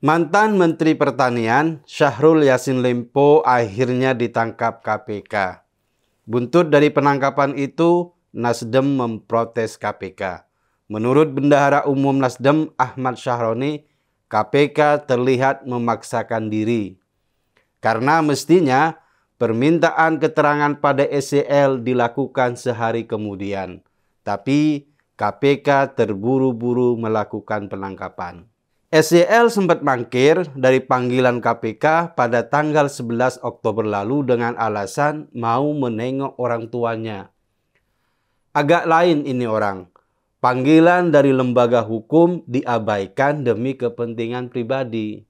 Mantan Menteri Pertanian Syahrul Yassin Limpo akhirnya ditangkap KPK. Buntut dari penangkapan itu, Nasdem memprotes KPK. Menurut Bendahara Umum Nasdem Ahmad Syahroni, KPK terlihat memaksakan diri. Karena mestinya permintaan keterangan pada SEL dilakukan sehari kemudian. Tapi KPK terburu-buru melakukan penangkapan. SEL sempat mangkir dari panggilan KPK pada tanggal 11 Oktober lalu dengan alasan mau menengok orang tuanya. Agak lain ini orang. Panggilan dari lembaga hukum diabaikan demi kepentingan pribadi.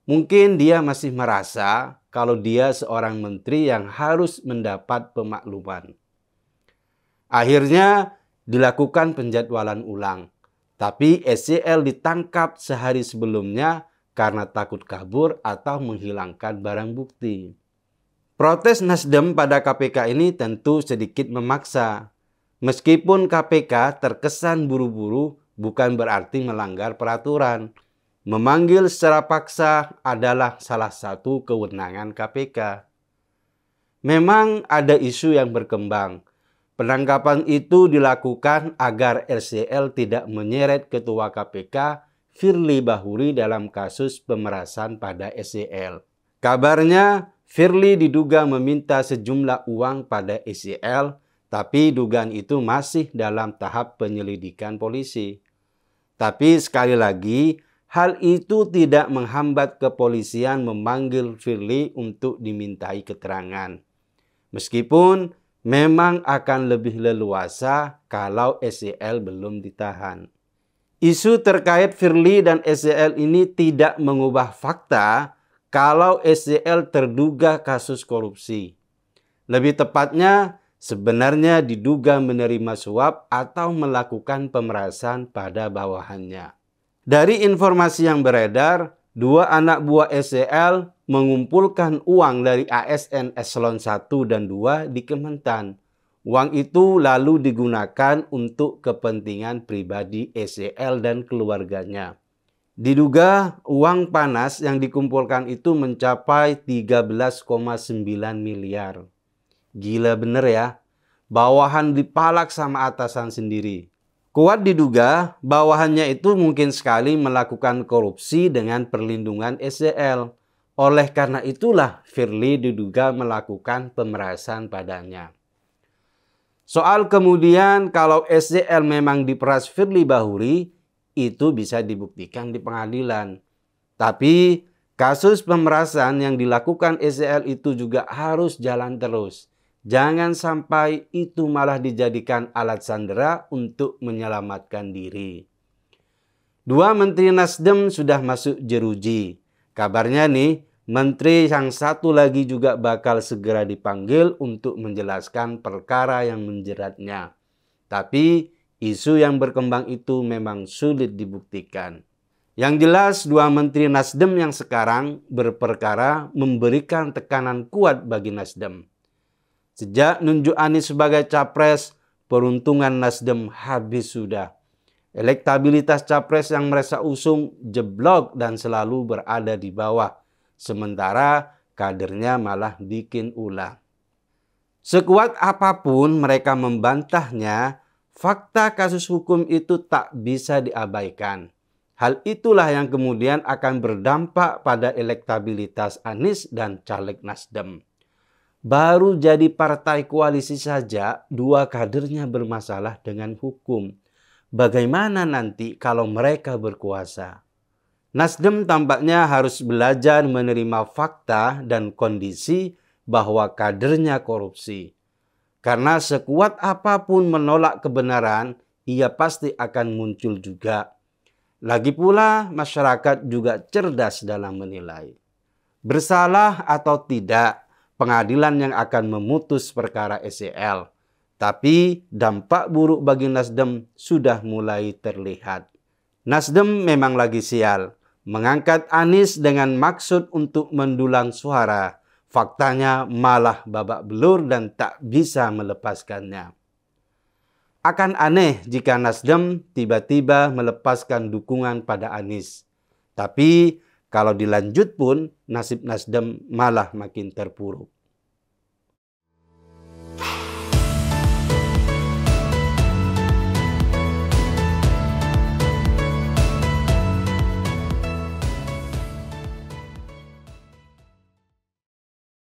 Mungkin dia masih merasa kalau dia seorang menteri yang harus mendapat pemakluman. Akhirnya dilakukan penjadwalan ulang. Tapi SEL ditangkap sehari sebelumnya karena takut kabur atau menghilangkan barang bukti. Protes Nasdem pada KPK ini tentu sedikit memaksa. Meskipun KPK terkesan buru-buru, bukan berarti melanggar peraturan. Memanggil secara paksa adalah salah satu kewenangan KPK. Memang ada isu yang berkembang. Penangkapan itu dilakukan agar SEL tidak menyeret Ketua KPK Firly Bahuri dalam kasus pemerasan pada SEL. Kabarnya Firly diduga meminta sejumlah uang pada SEL, tapi dugaan itu masih dalam tahap penyelidikan polisi. Tapi sekali lagi, hal itu tidak menghambat kepolisian memanggil Firly untuk dimintai keterangan. Meskipun memang akan lebih leluasa kalau SEL belum ditahan. Isu terkait Firly dan SEL ini tidak mengubah fakta kalau SEL terduga kasus korupsi. Lebih tepatnya, sebenarnya diduga menerima suap atau melakukan pemerasan pada bawahannya. Dari informasi yang beredar, dua anak buah SEL mengumpulkan uang dari ASN Eselon 1 dan 2 di Kementan. Uang itu lalu digunakan untuk kepentingan pribadi SEL dan keluarganya. Diduga uang panas yang dikumpulkan itu mencapai 13,9 miliar. Gila bener ya, bawahan dipalak sama atasan sendiri. Kuat diduga bawahannya itu mungkin sekali melakukan korupsi dengan perlindungan SEL. Oleh karena itulah Firly diduga melakukan pemerasan padanya. Soal kemudian kalau SEL memang diperas Firly Bahuri, itu bisa dibuktikan di pengadilan. Tapi kasus pemerasan yang dilakukan SEL itu juga harus jalan terus. Jangan sampai itu malah dijadikan alat sandera untuk menyelamatkan diri. Dua menteri Nasdem sudah masuk jeruji. Kabarnya nih, menteri yang satu lagi juga bakal segera dipanggil untuk menjelaskan perkara yang menjeratnya. Tapi isu yang berkembang itu memang sulit dibuktikan. Yang jelas dua menteri Nasdem yang sekarang berperkara memberikan tekanan kuat bagi Nasdem. Sejak nunjuk Anies sebagai capres, peruntungan Nasdem habis sudah. Elektabilitas capres yang mereka usung jeblok dan selalu berada di bawah. Sementara kadernya malah bikin ulah. Sekuat apapun mereka membantahnya, fakta kasus hukum itu tak bisa diabaikan. Hal itulah yang kemudian akan berdampak pada elektabilitas Anies dan caleg Nasdem. Baru jadi partai koalisi saja, dua kadernya bermasalah dengan hukum. Bagaimana nanti kalau mereka berkuasa? Nasdem tampaknya harus belajar menerima fakta dan kondisi bahwa kadernya korupsi. Karena sekuat apapun menolak kebenaran, ia pasti akan muncul juga. Lagi pula, masyarakat juga cerdas dalam menilai. Bersalah atau tidak, pengadilan yang akan memutus perkara SEL. Tapi dampak buruk bagi Nasdem sudah mulai terlihat. Nasdem memang lagi sial. Mengangkat Anies dengan maksud untuk mendulang suara. Faktanya malah babak belur dan tak bisa melepaskannya. Akan aneh jika Nasdem tiba-tiba melepaskan dukungan pada Anies. Tapi Kalau dilanjut pun nasib Nasdem malah makin terpuruk.